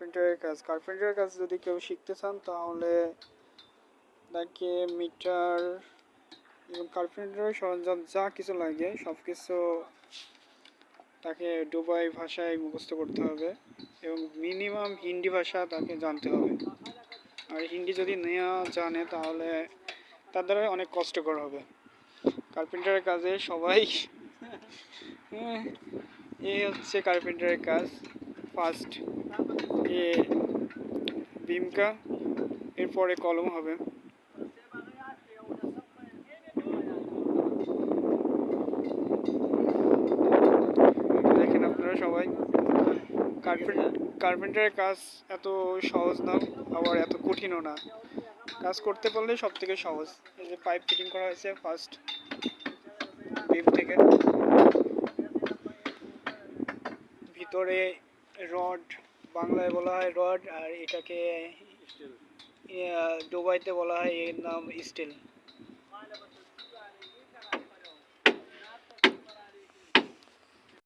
কার্পেন্টারের কাজ যদি কেউ শিখতে চান তাহলে তাকে মিটার এবং কার্পেন্টারের সরঞ্জাম যা কিছু লাগে সব কিছু তাকে দুবাই ভাষায় মুখস্থ করতে হবে এবং মিনিমাম হিন্দি ভাষা তাকে জানতে হবে। আর হিন্দি যদি না জানে তাহলে তার দ্বারা অনেক কষ্টকর হবে। কার্পেন্টারের কাজে সবাই এই হচ্ছে কার্পেন্টারের কাজ। ফার্স্ট এ বিমকা, এরপরে কলম হবে। দেখেন আপনারা সবাই, কার্পেন্টারের কাজ এত সহজ না, আবার এত কঠিনও না। কাজ করতে পারলে সব থেকে সহজ। এই যে পাইপ ফিটিং করা হয়েছে ফার্স্ট বিম থেকে, ভিতরে রড, বাংলায় বলা হয় রড, আর এটাকে দুবাইতে বলা হয় এর নাম স্টিল।